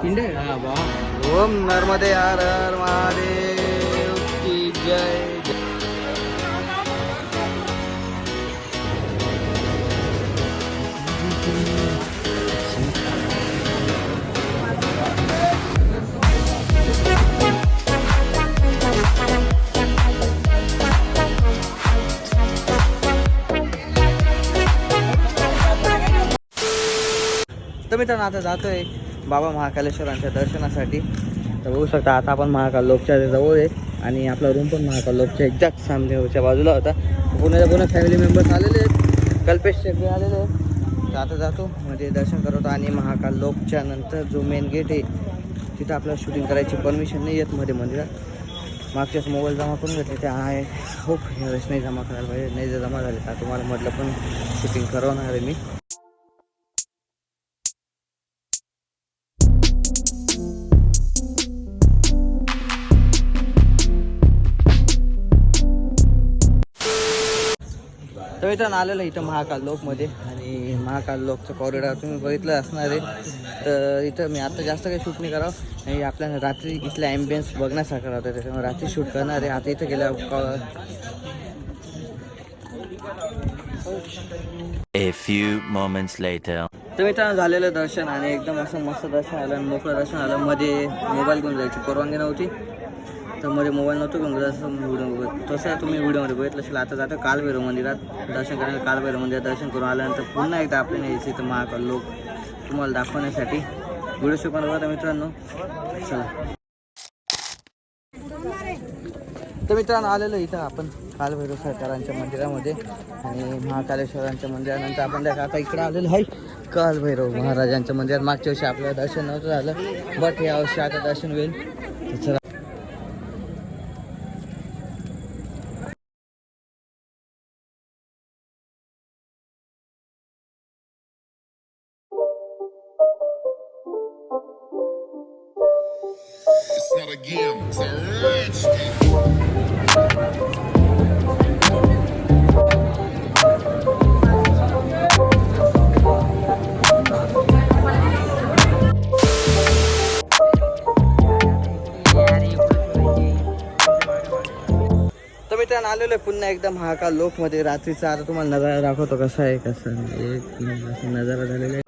ओम नर्मदे हर हर महादेव की जय. तर मित्रांनो आता जातोय बाबा महाकालेश्वरांच्या दर्शनासाठी. तर बघू शकता आता आपण महाकाल लोकच्या जवळ आहे आणि आपला रूम पण महाकाल लोकच्या एक्झॅक्ट सामनेच्या बाजूला होता. पुणे फॅमिली मेंबर्स आलेले आहेत, कल्पेश शेट्टी आलेले आहेत. तर आता जातो म्हणजे दर्शन करतो आणि महाकाल लोकच्या नंतर जो मेन गेट आहे तिथं आपल्याला शूटिंग करायची परमिशन नाही येत मध्ये मंदिरात. मागच्याच मोबाईल जमा करून घेतले ते आहे. होप ह्यावेळेस नाही जमा करायला पाहिजे. नाही जर जमा झाले तर तुम्हाला म्हटलं पण शूटिंग करवणार आहे मी. तर इथं आलेलं इथं महाकाल लोकमध्ये आणि महाकाल लोकचं कॉरिडॉर तुम्ही बघितलं असणार आहे. तर इथं मी आता जास्त काही शूट नाही करावं आणि आपल्याला रात्री इथला ॲम्बियन्स बघण्यासारखं राहतं, त्याच्यामुळे रात्री शूट करणार आहे. आता इथं गेल्या A few moments later. तर मित्रांनो झालेलं दर्शन आणि एकदम असं मस्त दर्शन आलं आणि मोकळं दर्शन आलं. मध्ये मोबाईल घेऊन जायची परवानगी नव्हती तर मध्ये मोबाईल नव्हतो घेऊन जसं व्हिडिओ तसं तुम्ही व्हिडिओमध्ये बघितलं असेल. आता जातं कालभैरव मंदिरात दर्शन करायला. कालभैरव मंदिरात दर्शन करून आल्यानंतर पुन्हा एकदा आपल्याला यायचं इथं महाकाल लोक तुम्हाला दाखवण्यासाठी. व्हिडिओ शिकवणार बघा मित्रांनो, चला. तर मित्रांनो आलेलो इथं आपण कालभैरव सरकारांच्या मंदिरामध्ये आणि महाकालेश्वरांच्या मंदिरानंतर आपण आता इकडे आलेलो आहे कालभैरव महाराजांच्या मंदिरात. मागच्या वर्षी आपल्याला दर्शन नव्हतं झालं बट या वर्षी आता दर्शन होईल. चला. It's not a game, it's a rich thing. तर मित्रांनो आलेलो आहे पुन्हा एकदा महाकाल लोकमध्ये. रात्रीचा आता तुम्हाला नजारा दाखवतो कसा आहे कसं एक असा नजारा झालेला आहे.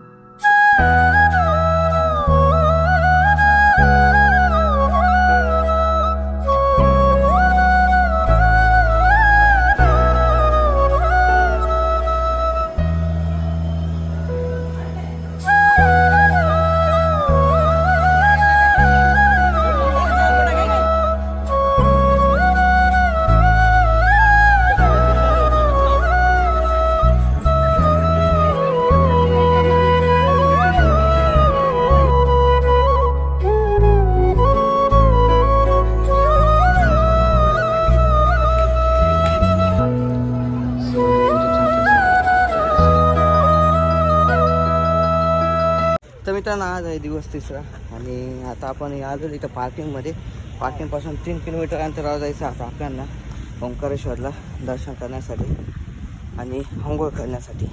तर मित्रांनो आज आहे दिवस तिसरा आणि आता आपण आलो इथं पार्किंगमध्ये. पार्किंगपासून 3 किलोमीटर अंतरावर जायचं आता आपल्याला ओंकारेश्वरला दर्शन करण्यासाठी आणि अंघोळ करण्यासाठी.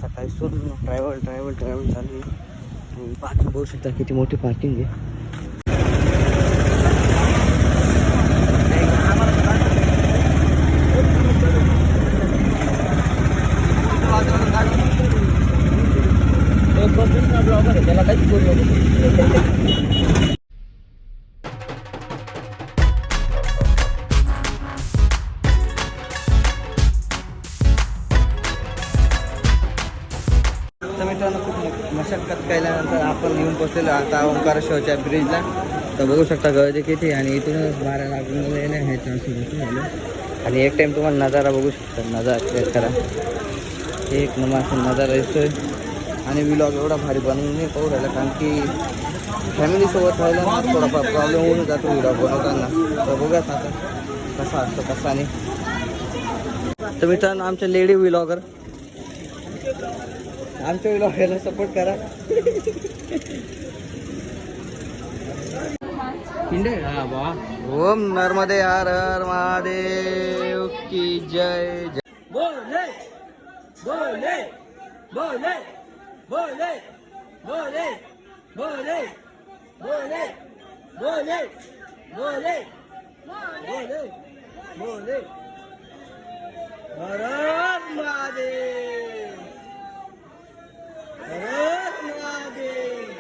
सकाळी शोधून ट्रॅव्हल चालू आहे आणि पार्किंग बघू शकता किती मोठी पार्किंग आहे. त्याला काहीच बोलू तर मित्रांनो खूप मशक्कत केल्यानंतर आपण येऊन पोचलेलो आता ओंकारेश्वरच्या ब्रिजला. तर बघू शकता गर्दी किती आणि इथूनच 12 लागलेले आहे झालं. आणि एक टाईम तुम्हाला नजारा बघू शकता, नजारा क्लिअर करा. एक नंबर नजारा दिसतोय आणि व्लॉग एवढा भारी बनवून नाही पाहू राहिला कारण की फॅमिलीसोबत राहिला ना थोडाफार प्रॉब्लेम होऊन जातो व्लॉग बनवताना. तर बघूयात आता कसा असतो कसा नाही. तर मित्रांनो आमच्या लेडी व्लॉगर आमच्या व्लॉगरला सपोर्ट करा. ओम नर्मदे हर हर महादेव की जय. बोले बोले बोले बोले बोले बोले भोले भोले भोले भोले भोले हर हर महादेव हर हर महादेव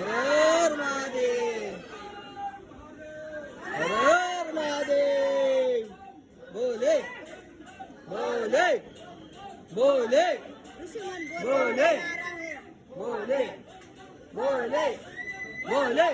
हर हर महादेव हर हर महादेव भोले भोले भोले भोले भोले भोले भोले